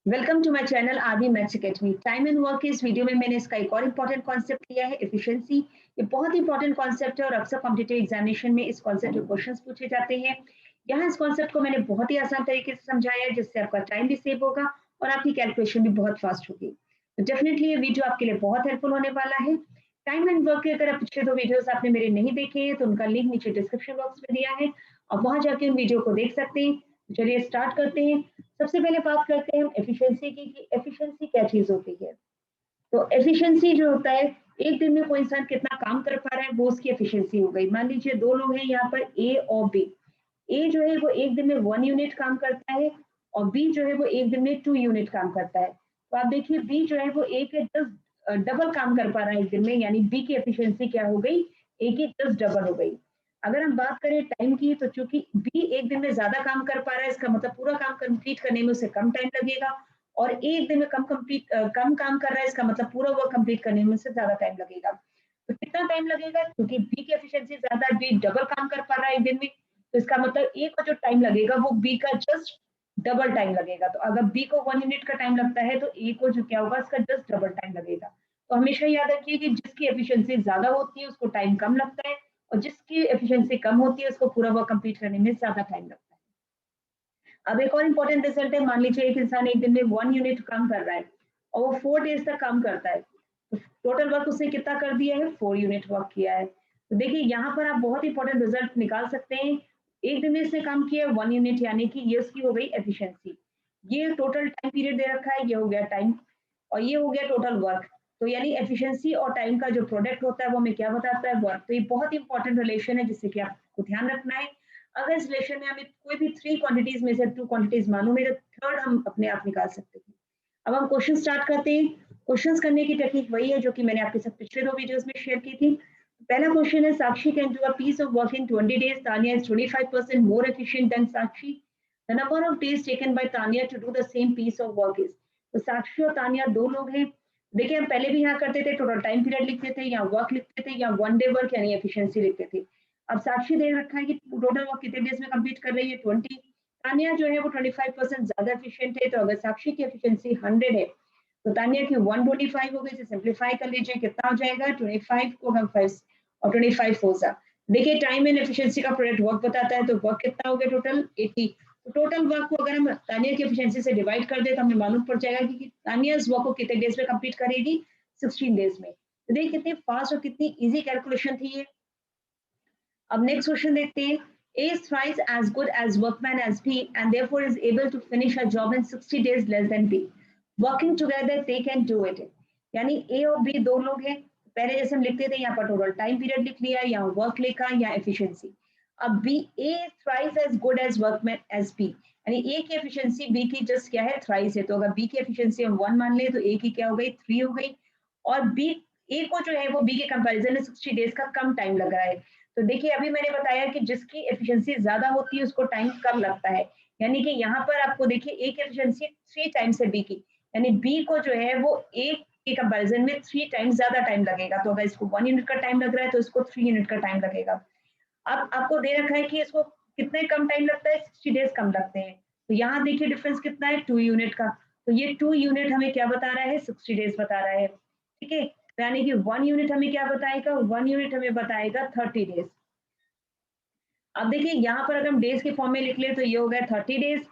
Welcome to my channel आदि maths academy. Time and work के इस वीडियो में मैंने इसका एक और इम्पॉर्टेंट कॉन्सेप्ट लिया है, एफिशिएंसी। ये बहुत इंपॉर्टेंट कॉन्सेप्ट है और अक्सर कॉम्पिटिटिव एग्जामिनेशन में इस कॉन्सेप्ट के क्वेश्चंस पूछे जाते हैं। यहाँ इस कॉन्सेप्ट को मैंने बहुत ही आसान तरीके से समझाया है, जिससे आपका टाइम भी सेव होगा और आपकी कैलकुलेशन भी बहुत फास्ट होगी। तो डेफिनेटली ये वीडियो आपके लिए बहुत हेल्पफुल होने वाला है। टाइम एंड वर्क के अगर पिछले दो वीडियोस आपने मेरे नहीं देखे हैं तो उनका लिंक नीचे डिस्क्रिप्शन बॉक्स में दिया है और वहां जाके उन वीडियो को देख सकते हैं। चलिए स्टार्ट करते हैं। सबसे पहले बात करते हैं हम एफिशिएंसी की कि एफिशिएंसी क्या चीज होती है। तो एफिशिएंसी जो होता है, एक दिन में कोई इंसान कितना काम कर पा रहा है वो उसकी एफिशिएंसी हो गई। मान लीजिए दो लोग हैं यहाँ पर, ए और बी। ए जो है वो एक दिन में 1 यूनिट काम करता है और बी जो है वो एक दिन में 2 यूनिट काम करता है। तो आप देखिए बी जो है वो ए के 10 डबल काम कर पा रहा है एक दिन में, यानी बी की एफिशिएंसी क्या हो गई, ए की 10 डबल हो गई। अगर हम बात करें टाइम की, तो चूंकि बी एक दिन में ज्यादा काम कर पा रहा है, इसका मतलब पूरा काम कंप्लीट करने में उसे कम टाइम लगेगा, और ए एक दिन में कम काम कर रहा है, इसका मतलब पूरा वर्क कंप्लीट करने में उसे ज्यादा टाइम लगेगा। तो कितना टाइम लगेगा, क्योंकि बी की एफिशिएंसी ज्यादा है, बी डबल काम कर पा रहा है एक दिन में, तो इसका मतलब ए का जो टाइम लगेगा वो बी का जस्ट डबल टाइम लगेगा। तो अगर बी को 1 यूनिट का टाइम लगता है तो ए को जो क्या होगा, इसका जस्ट डबल टाइम लगेगा। तो हमेशा याद रखिए कि जिसकी एफिशिएंसी ज्यादा होती है उसको टाइम कम लगता है, और जिसकी एफिशिएंसी कम होती है उसको पूरा वर्क कंप्लीट करने में ज्यादा टाइम लगता है। अब एक और इंपॉर्टेंट रिजल्ट है, मान लीजिए एक इंसान एक दिन में 1 यूनिट काम कर रहा है और वो 4 डेज तक काम करता है, तो टोटल वर्क उसने कितना कर दिया है, 4 यूनिट वर्क किया है। तो देखिए यहाँ पर आप बहुत इंपॉर्टेंट रिजल्ट निकाल सकते हैं। एक दिन में इसने काम किया 1 यूनिट, यानी कि ये उसकी हो गई एफिशिएंसी। ये टोटल टाइम पीरियड दे रखा है, ये हो गया टाइम, और ये हो गया टोटल वर्क। तो यानी एफिशिएंसी और टाइम का जो प्रोडक्ट होता है वो हमें क्या बताता है, वर्क। तो ये बहुत इंपॉर्टेंट रिलेशन है जिससे कि आपको ध्यान रखना है। अगर इस रिलेशन में हमें कोई भी 3 क्वांटिटीज में से 2 क्वांटिटीज मालूम है तो थर्ड हम अपने आप निकाल सकते हैं। अब हम क्वेश्चन स्टार्ट करते हैं। क्वेश्चंस करने की टेक्निक वही है जो कि मैंने आपके साथ पिछले दो वीडियोस में शेयर की थी। पहला क्वेश्चन है, Sakshi can do a piece of work in 20 days, Tania is 25% more efficient than Sakshi. The number of days taken by Tania to do the same piece of work is. तो साक्षी और तानिया दो लोग हैं। देखिए हम पहले भी यहाँ करते थे, टोटल टाइम पीरियड लिखते थे, यहाँ वर्क लिखते थे, यहाँ 1 डे वर्क यानी एफिशिएंसी लिखते थे। अब साक्षी दे रखा है कि टोटल वर्क कितने डेज में कंप्लीट कर रही है, 20। तानिया जो है वो 25% ज्यादा एफिशिएंट है, तो अगर साक्षी की एफिशिएंसी 100 है तो तानिया की 125 हो गई। इसे सिंप्लीफाई कर लीजिए, कितना हो जाएगा, 25 को हम 5 और 25 हो जा। देखिए टाइम एंड एफिशिएंसी का प्रोडक्ट वर्क बताता है, तो वर्क कितना हो गया टोटल 80। तो टोटल वर्क को अगर हम तानिया की एफिशिएंसी से डिवाइड कर दे तो हमें मालूम पड़ जाएगा कि तानिया इस वर्क को कितने डेज में कंप्लीट करेगी, 16 डेज में। तो देखिए कितनी फास्ट और कितनी इजी कैलकुलेशन थी ये। अब नेक्स्ट क्वेश्चन देखते हैं। A is thrice as good as workman as B and therefore is able to finish her job in 60 days less than B. Working together they can do it. यानी A और B दो लोग हैं। पहले जैसे हम लिखते थे यहाँ पर टोटल टाइम पीरियड लिख लिया, यहाँ वर्क लिखा, यहाँ एफिशिएंसी। अब B A is thrice as good as workman as B, यानी A की एफिशिएंसी B की जस्ट क्या है, थ्राइस है। तो अगर B की एफिशिएंसी हम 1 मान ले तो A की क्या हो गई, 3 हो गई। और B A को जो है वो B के कंपैरिजन में 60 डेज का कम टाइम लग रहा है। तो देखिए अभी मैंने बताया कि जिसकी एफिशिएंसी ज्यादा होती है उसको टाइम कम लगता है, यानी कि यहाँ पर आपको देखिए ए की एफिशिएंसी 3 टाइम्स है बी की, यानी बी को जो है वो ए के कंपैरिजन में 3 टाइम्स ज्यादा टाइम लगेगा। तो अगर इसको 1 यूनिट का टाइम लग रहा है तो इसको 3 यूनिट का टाइम लगेगा। अब आपको दे रखा है कि इसको कितने कम टाइम लगता है, 60 डेज कम लगते हैं। तो यहाँ देखिए डिफरेंस कितना है, 2 यूनिट का। तो ये 2 यूनिट हमें क्या बता रहा है, 60 डेज बता रहा है। ठीक है, यानी कि 1 यूनिट हमें क्या बताएगा, 1 यूनिट हमें बताएगा 30 डेज। अब देखिए यहाँ पर अगर हम डेज के फॉर्म में लिख ले तो ये हो गया 30 डेज,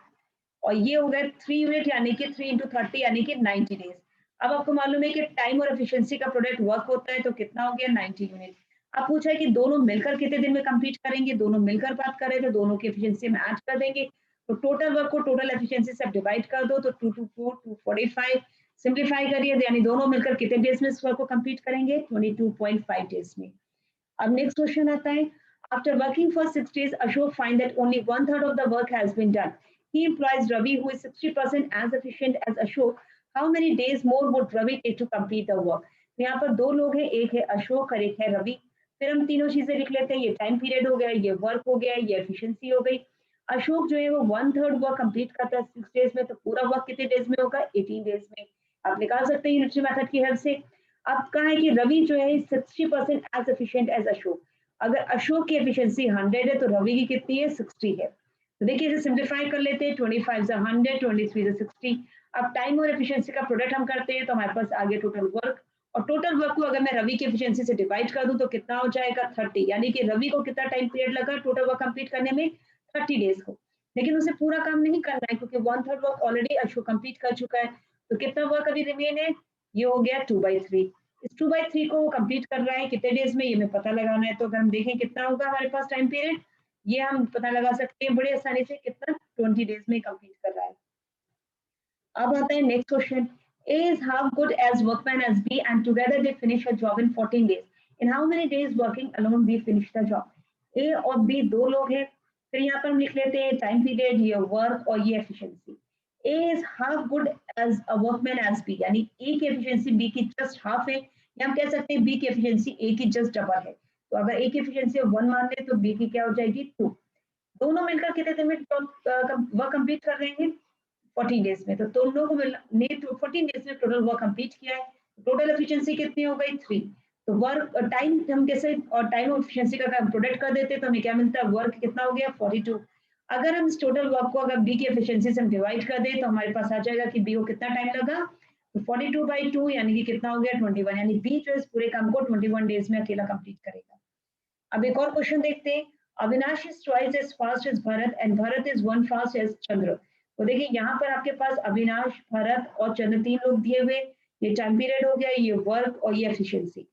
और ये हो गया 3 यूनिट, यानी कि 3 इंटू 30 यानी कि 90 डेज। अब आपको मालूम है कि टाइम और एफिशिएंसी का प्रोडक्ट वर्क होता है, तो कितना हो गया, 90 यूनिट। अब पूछा है कि दोनों मिलकर कितने दिन में कंप्लीट करेंगे, दोनों मिलकर बात करें तो दोनों की एफिशिएंसी में ऐड कर देंगे। तो टोटल वर्क को टोटल एफिशिएंसी से डिवाइड कर दो, तो 2 टू 4 245, सिंप्लीफाई करिए तो यानी दोनों मिलकर कितने डेज में इस वर्क को कंप्लीट करेंगे, 22.5 डेज में। अब नेक्स्ट क्वेश्चन आता है, after working for 6 days, Ashok find that only one third of the work has been done. He employs Ravi, who is 60% as efficient as Ashok. How many days more would Ravi take to complete the work? तो यहाँ पर दो लोग हैं, एक है अशोक और एक है रवि। फिर हम तीनों चीजें लिख लेते हैं, ये टाइम पीरियड हो गया, ये वर्क हो गया, ये एफिशिएंसी हो गई। अशोक जो है वो 1/3 वर्क कंप्लीट करता है 6 डेज में, तो पूरा वर्क कितने डेज में होगा, 18 डेज में। आप निकाल सकते हैं यूनिटरी मेथड की हेल्प से। अब कहा है कि रवि जो है 60% एज एफिशिएंट एज अशोक। अगर अशोक की एफिशिएंसी 100 है तो रवि की कितनी है, 60 है। तो देखिए इसे सिंप्लीफाई कर लेते हैं, 25 100, 23 60। अब टाइम और एफिशिएंसी का प्रोडक्ट हम करते हैं तो हमारे पास आ गया टोटल वर्क, और टोटल वर्क को अगर मैं रवि की एफिशिएंसी से डिवाइड कर दूं तो कितना हो जाएगा 30, यानी कि रवि को कितना टाइम पीरियड लगा टोटल वर्क कंप्लीट करने में 30 डेज को। लेकिन उसे पूरा काम नहीं करना है क्योंकि 1/3 वर्क ऑलरेडी अशु कंप्लीट कर चुका है, तो कितना वर्क अभी रिमेन है, ये हो गया 2/3। इस 2/3 को वो कंप्लीट कर रहा है कितने डेज में, ये हमें पता लगाना है। तो अगर हम देखें कितना होगा हमारे पास टाइम पीरियड, ये हम पता लगा सकते हैं बड़े आसानी से, कितना 20 डेज में कंप्लीट कर रहा है। अब आता है next question, A is half good as workman as B and together they finish a job in 14 days. In how many days working alone B finish the job? A और B दो लोग हैं, फिर यहाँ पर हम लिख लेते हैं टाइम पीरियड, ये वर्क और ये efficiency. A is half good as a workman as B, यानी A की एफिशिएंसी B की जस्ट हाफ है, या हम कह सकते हैं B की एफिशिएंसी A की जस्ट डबल है। तो अगर A की एफिशिएंसी 1 मान ले तो B की क्या हो जाएगी 2। दोनों मिलकर कितने दिन में वर्क कंप्लीट कर रहे हैं 14 डेज में, तो दोनों को ने 14 डेज में टोटल वर्क कंप्लीट किया है। टोटल एफिशिएंसी कितनी हो गई 3। तो वर्क टाइम हम कैसे, और टाइम और एफिशिएंसी का हम प्रोडक्ट कर देते तो हमें क्या मिलता है, वर्क कितना हो गया 42। अगर हम इस टोटल वर्क को अगर बी की एफिशिएंसी से हम डिवाइड कर दें तो हमारे पास आ जाएगा कि बी को कितना टाइम लगा, तो 42/2 यानी कि कितना हो गया 21, यानी बी जो इस पूरे काम को 21 डेज में अकेला कंप्लीट करेगा। अब एक और क्वेश्चन देखते हैं, Avinash is twice as fast as Bharat and Bharat is one fast as Chandra. तो देखिए यहाँ पर आपके पास अविनाश, भरत और चंद्र 3 लोग दिए हुए, ये टाइम पीरियड हो गया, ये वर्क और ये एफिशिएंसी।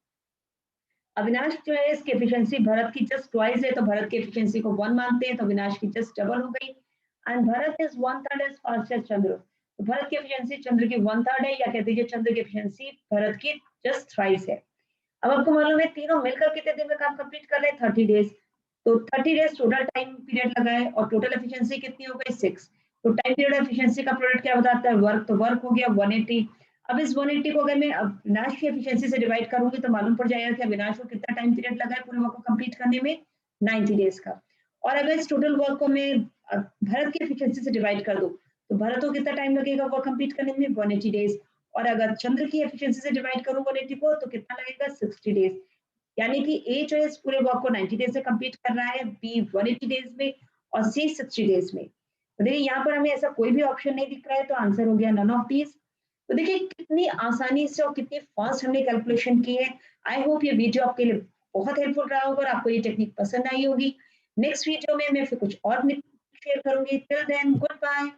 अविनाश जो है इसकी एफिशिएंसी भरत की जस्ट ट्वाइस है, तो भरत की एफिशिएंसी को 1 मानते हैं, तो अविनाश की जस्ट डबल हो गई। And Bharat is 1/3 as fast as Chandra, तो भरत की एफिशिएंसी चंद्र की 1/3 है, या कह दीजिए चंद्र की एफिशिएंसी भरत की जस्ट थ्राइस है। अब आपको मालूम है तीनों मिलकर कितने दिन में काम कंप्लीट कर रहे हैं 30 डेज, तो 30 डेज टोटल टाइम पीरियड लगा है और टोटल एफिशिएंसी कितनी हो गई 6। तो टाइम पीरियड एफिशिएंसी का प्रोडक्ट क्या बताता है, वर्क, तो वर्क हो गया 180। अब इस 180 को अगर मैं अविनाश की एफिशिएंसी से डिवाइड करूंगी तो मालूम पड़ जाएगा कि अविनाश को कितना टाइम पीरियड लगा है पूरे वर्क को कंप्लीट करने में, 90 डेज का। और अगर इस टोटल वर्क को मैं भरत की एफिशिएंसी से डिवाइड कर दूं तो भरत को कितना टाइम लगेगा वर्क कंप्लीट करने में, 180 डेज। और अगर चंद्र की एफिशिएंसी से डिवाइड करूं 180 को तो कितना लगेगा 60 डेज, यानी कि ए जो है इस पूरे वर्क को 90 डेज से कंप्लीट कर रहा है, बी 180 डेज में और सी 60 डेज में। तो देखिए यहाँ पर हमें ऐसा कोई भी ऑप्शन नहीं दिख रहा है, तो आंसर हो गया नन ऑफ दीज। तो देखिए कितनी आसानी से और कितनी फास्ट हमने कैलकुलेशन की है। आई होप ये वीडियो आपके लिए बहुत हेल्पफुल रहा होगा और आपको ये टेक्निक पसंद आई होगी। नेक्स्ट वीडियो में मैं फिर कुछ और शेयर करूंगी। Till then good bye.